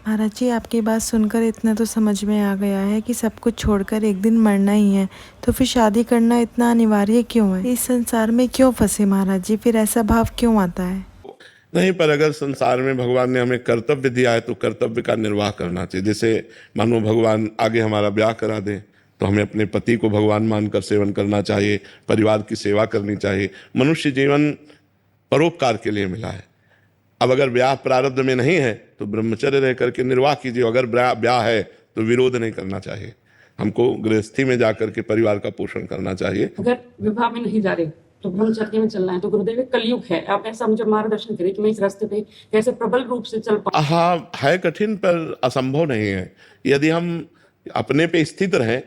महाराज जी, आपकी बात सुनकर इतना तो समझ में आ गया है कि सब कुछ छोड़कर एक दिन मरना ही है, तो फिर शादी करना इतना अनिवार्य क्यों है? इस संसार में क्यों फंसे महाराज जी? फिर ऐसा भाव क्यों आता है? नहीं, पर अगर संसार में भगवान ने हमें कर्तव्य दिया है तो कर्तव्य का निर्वाह करना चाहिए। जैसे मानो भगवान आगे हमारा ब्याह करा दे तो हमें अपने पति को भगवान मानकर सेवन करना चाहिए, परिवार की सेवा करनी चाहिए। मनुष्य जीवन परोपकार के लिए मिला है। अब अगर ब्याह प्रारब्ध में नहीं है तो ब्रह्मचर्य रह करके निर्वाह कीजिए। अगर ब्याह है तो विरोध नहीं करना चाहिए। हमको गृहस्थी में जाकर के परिवार का पोषण करना चाहिए। अगर विवाह में नहीं जा रहे तो ब्रह्मचर्य में चलना है तो गुरुदेव कलयुग है, आप ऐसा मुझे मार्गदर्शन करें कि मैं इस रास्ते पे कैसे प्रबल रूप से चल पाऊं। हाँ, है कठिन पर असंभव नहीं है। यदि हम अपने पे स्थित रहें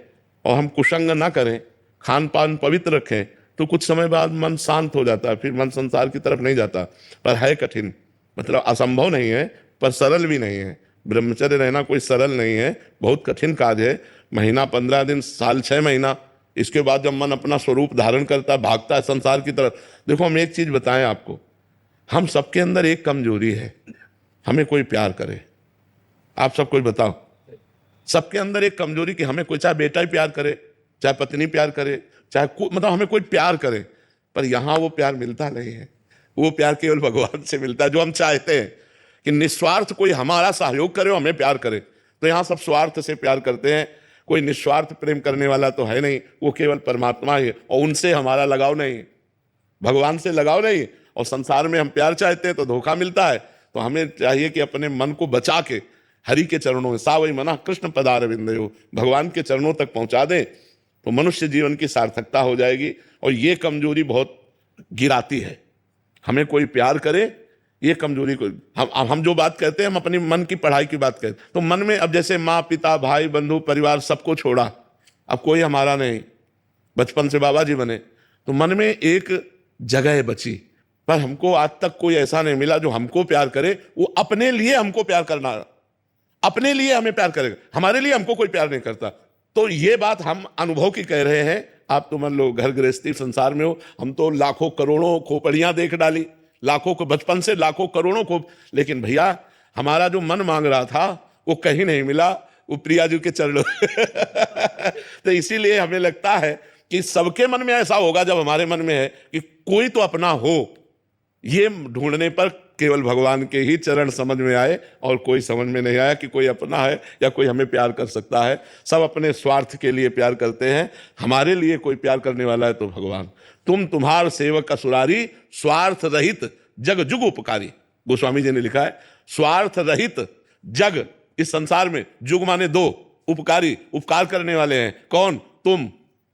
और हम कुसंग ना करें, खान पान पवित्र रखें, तो कुछ समय बाद मन शांत हो जाता है, फिर मन संसार की तरफ नहीं जाता। पर है कठिन, मतलब असंभव नहीं है पर सरल भी नहीं है। ब्रह्मचर्य रहना कोई सरल नहीं है, बहुत कठिन कार्य है। महीना 15 दिन, साल 6 महीना, इसके बाद जब मन अपना स्वरूप धारण करता है, भागता है संसार की तरफ। देखो, हम एक चीज बताएं आपको, हम सबके अंदर एक कमजोरी है, हमें कोई प्यार करे। आप सब कोई बताओ, सबके अंदर एक कमजोरी कि हमें कोई, चाहे बेटा ही प्यार करे, चाहे पत्नी प्यार करे, चाहे मतलब हमें कोई प्यार करे, पर यहां वो प्यार मिलता नहीं है। वो प्यार केवल भगवान से मिलता है, जो हम चाहते हैं कि निस्वार्थ कोई हमारा सहयोग करे और हमें प्यार करे। तो यहां सब स्वार्थ से प्यार करते हैं, कोई निस्वार्थ प्रेम करने वाला तो है नहीं, वो केवल परमात्मा ही है। और उनसे हमारा लगाव नहीं, भगवान से लगाव नहीं। और संसार में हम प्यार चाहते हैं तो धोखा मिलता है। तो हमें चाहिए कि अपने मन को बचा के हरि के चरणों में, सावई मना कृष्ण पदारविंदयो, भगवान के चरणों तक पहुंचा दें, तो मनुष्य जीवन की सार्थकता हो जाएगी। और ये कमजोरी बहुत गिराती है, हमें कोई प्यार करे, ये कमजोरी को हम जो बात कहते हैं, हम अपनी मन की पढ़ाई की बात कहते हैं। तो मन में अब जैसे माँ पिता भाई बंधु परिवार सबको छोड़ा, अब कोई हमारा नहीं, बचपन से बाबा जी बने, तो मन में एक जगह बची। पर हमको आज तक कोई ऐसा नहीं मिला जो हमको प्यार करे। वो अपने लिए हमको प्यार करना, अपने लिए हमें प्यार करेगा, हमारे लिए हमको कोई प्यार नहीं करता। तो ये बात हम अनुभव की कह रहे हैं। आप तो मान लो घर गृहस्थी संसार में हो, हम तो लाखों करोड़ों खोपड़ियां देख डाली, लाखों को बचपन से लाखों करोड़ों को, लेकिन भैया हमारा जो मन मांग रहा था वो कहीं नहीं मिला, वो प्रिया जी के चरणों तो इसीलिए हमें लगता है कि सबके मन में ऐसा होगा जब हमारे मन में है कि कोई तो अपना हो। ये ढूंढने पर केवल भगवान के ही चरण समझ में आए, और कोई समझ में नहीं आया कि कोई अपना है या कोई हमें प्यार कर सकता है। सब अपने स्वार्थ के लिए प्यार करते हैं, हमारे लिए कोई प्यार करने वाला है तो भगवान। तुम तुम्हार सेवक असुरारी, स्वार्थ रहित जग जुग उपकारी। गोस्वामी जी ने लिखा है, स्वार्थ रहित जग, इस संसार में जुग माने दो, उपकारी उपकार करने वाले हैं कौन? तुम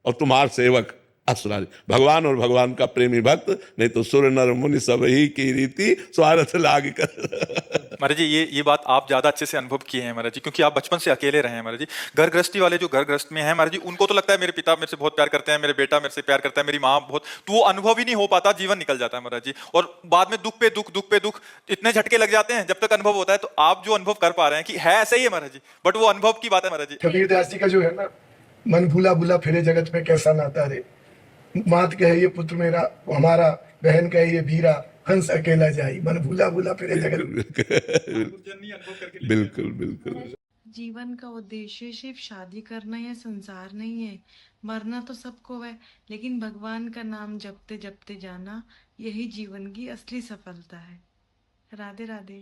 और तुम्हार सेवक असुरारी। भगवान और भगवान का प्रेमी भक्त, नहीं तो सुर नर मुनि सब ही की रीति स्वार्थ लाग कर। महाराज जी, ये बात आप ज्यादा अच्छे से अनुभव किए हैं महाराज जी, क्योंकि आप बचपन से अकेले रहे हैं महाराज जी। घर गृहस्थी वाले जो घर गृहस्थ में हैं महाराज जी, उनको तो लगता है मेरे पिता मेरे से बहुत प्यार करते हैं, मेरे बेटा मेरे से प्यार करता है, मेरी माँ बहुत, तो वो अनुभव ही नहीं हो पाता, जीवन निकल जाता है महाराज जी। और बाद में दुख पे दुख, दुख पे दुख, इतने झटके लग जाते हैं जब तक अनुभव होता है। तो आप जो अनुभव कर पा रहे हैं कि है ऐसा ही है महाराज जी, बट वो अनुभव की बात है महाराज जी। कबीरदास जी का जो है ना, मन भूला भूला फिरे जगत में कैसा नाता रे, मात कहे ये पुत्र मेरा हमारा, बहन कहे ये भीरा, हंस अकेला जाई, मन भूला भूला फिरे जगत। बिल्कुल बिल्कुल। जीवन का उद्देश्य सिर्फ शादी करना या संसार नहीं है। मरना तो सबको है, लेकिन भगवान का नाम जपते जपते जाना, यही जीवन की असली सफलता है। राधे राधे।